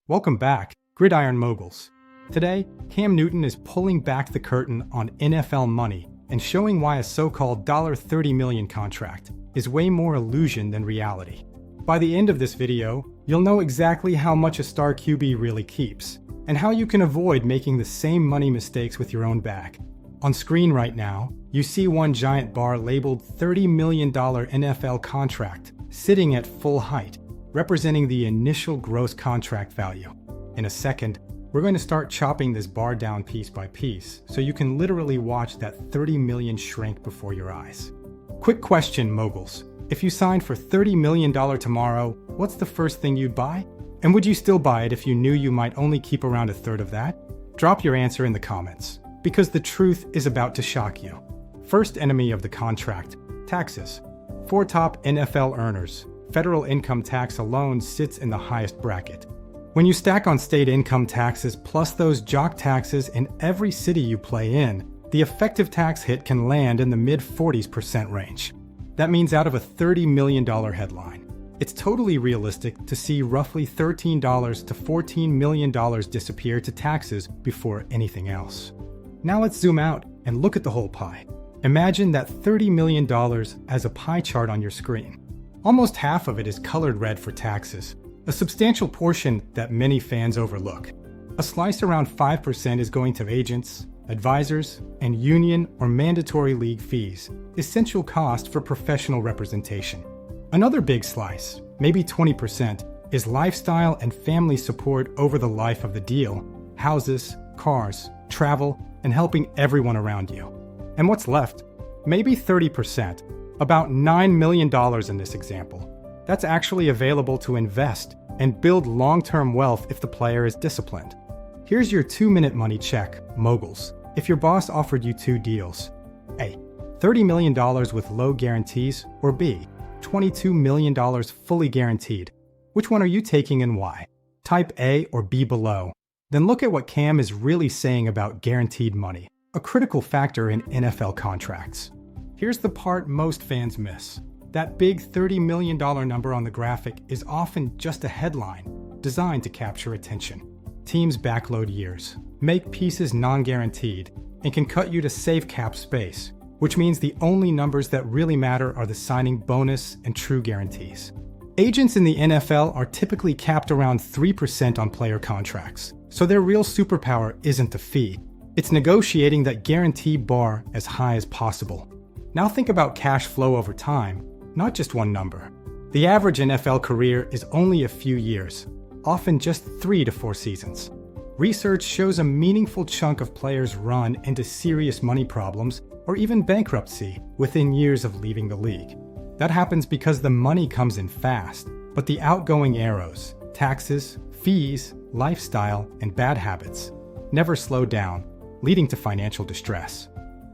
Welcome back, Gridiron Moguls. Today, Cam Newton is pulling back the curtain on NFL money and showing why a so-called $30 million contract is way more illusion than reality. By the end of this video, you'll know exactly how much a star QB really keeps, and how you can avoid making the same money mistakes with your own bag. On screen right now, you see one giant bar labeled $30 million NFL contract sitting at full height, representing the initial gross contract value. In a second, we're going to start chopping this bar down piece by piece, so you can literally watch that 30 million shrink before your eyes. Quick question, moguls. If you signed for $30 million tomorrow, what's the first thing you'd buy? And would you still buy it if you knew you might only keep around a third of that? Drop your answer in the comments, because the truth is about to shock you. First enemy of the contract, taxes. For top NFL earners, federal income tax alone sits in the highest bracket. When you stack on state income taxes plus those jock taxes in every city you play in, the effective tax hit can land in the mid-40% range. That means out of a $30 million headline, it's totally realistic to see roughly $13 to $14 million disappear to taxes before anything else. Now let's zoom out and look at the whole pie. Imagine that $30 million as a pie chart on your screen. Almost half of it is colored red for taxes, a substantial portion that many fans overlook. A slice around 5% is going to agents, advisors, and union or mandatory league fees, essential cost for professional representation. Another big slice, maybe 20%, is lifestyle and family support over the life of the deal, houses, cars, travel, and helping everyone around you. And what's left? Maybe 30%, about $9 million in this example. That's actually available to invest and build long-term wealth if the player is disciplined. Here's your 2-minute money check, moguls. If your boss offered you two deals, A, $30 million with low guarantees, or B, $22 million fully guaranteed, which one are you taking and why? Type A or B below. Then look at what Cam is really saying about guaranteed money, a critical factor in NFL contracts. Here's the part most fans miss. That big $30 million number on the graphic is often just a headline designed to capture attention. Teams backload years, make pieces non-guaranteed, and can cut you to save cap space, which means the only numbers that really matter are the signing bonus and true guarantees. Agents in the NFL are typically capped around 3% on player contracts, so their real superpower isn't the fee. It's negotiating that guarantee bar as high as possible. Now think about cash flow over time, not just one number. The average NFL career is only a few years, often just 3 to 4 seasons. Research shows a meaningful chunk of players run into serious money problems or even bankruptcy within years of leaving the league. That happens because the money comes in fast, but the outgoing arrows, taxes, fees, lifestyle, and bad habits never slow down, leading to financial distress.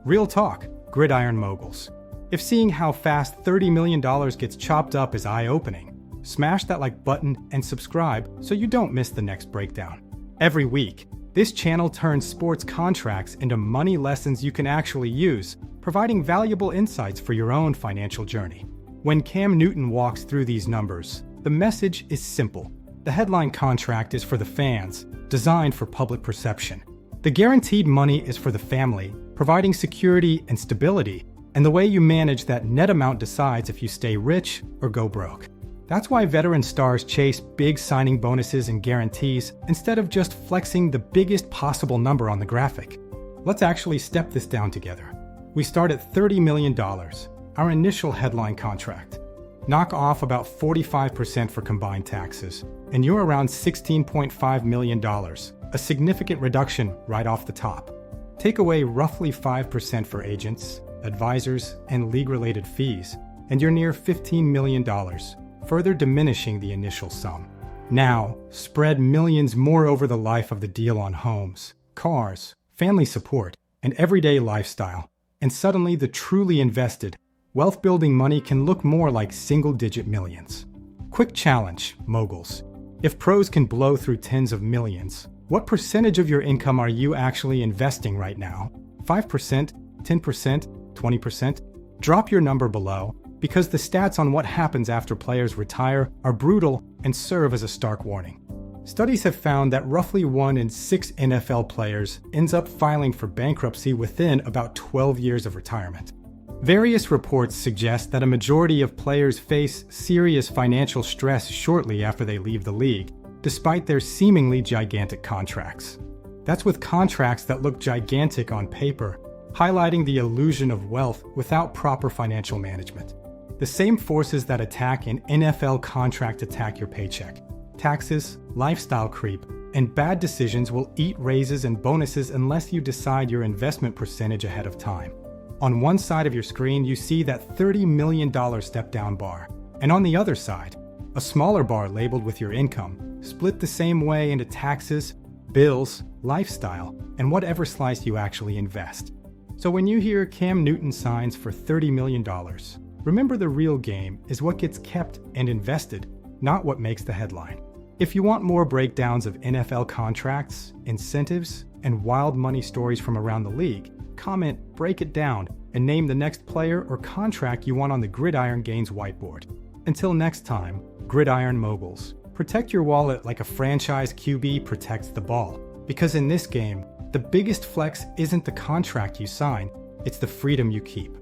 Real talk, Gridiron Moguls. If seeing how fast $30 million gets chopped up is eye-opening, smash that like button and subscribe so you don't miss the next breakdown. Every week, this channel turns sports contracts into money lessons you can actually use, providing valuable insights for your own financial journey. When Cam Newton walks through these numbers, the message is simple. The headline contract is for the fans, designed for public perception. The guaranteed money is for the family, providing security and stability, and the way you manage that net amount decides if you stay rich or go broke. That's why veteran stars chase big signing bonuses and guarantees instead of just flexing the biggest possible number on the graphic. Let's actually step this down together. We start at $30 million, our initial headline contract. Knock off about 45% for combined taxes, and you're around $16.5 million, a significant reduction right off the top. Take away roughly 5% for agents, advisors, and league-related fees, and you're near $15 million, further diminishing the initial sum. Now, spread millions more over the life of the deal on homes, cars, family support, and everyday lifestyle, and suddenly the truly invested, wealth-building money can look more like single-digit millions. Quick challenge, moguls. If pros can blow through tens of millions, what percentage of your income are you actually investing right now? 5%, 10%, 20%? Drop your number below, because the stats on what happens after players retire are brutal and serve as a stark warning. Studies have found that roughly 1 in 6 NFL players ends up filing for bankruptcy within about 12 years of retirement. Various reports suggest that a majority of players face serious financial stress shortly after they leave the league, despite their seemingly gigantic contracts. That's with contracts that look gigantic on paper, highlighting the illusion of wealth without proper financial management. The same forces that attack an NFL contract attack your paycheck. Taxes, lifestyle creep, and bad decisions will eat raises and bonuses unless you decide your investment percentage ahead of time. On one side of your screen, you see that $30 million step-down bar, and on the other side, a smaller bar labeled with your income, split the same way into taxes, bills, lifestyle, and whatever slice you actually invest. So when you hear Cam Newton signs for $30 million, remember the real game is what gets kept and invested, not what makes the headline. If you want more breakdowns of NFL contracts, incentives, and wild money stories from around the league, comment, break it down, and name the next player or contract you want on the Gridiron Gains whiteboard. Until next time, Gridiron Moguls, protect your wallet like a franchise QB protects the ball. Because in this game, the biggest flex isn't the contract you sign, it's the freedom you keep.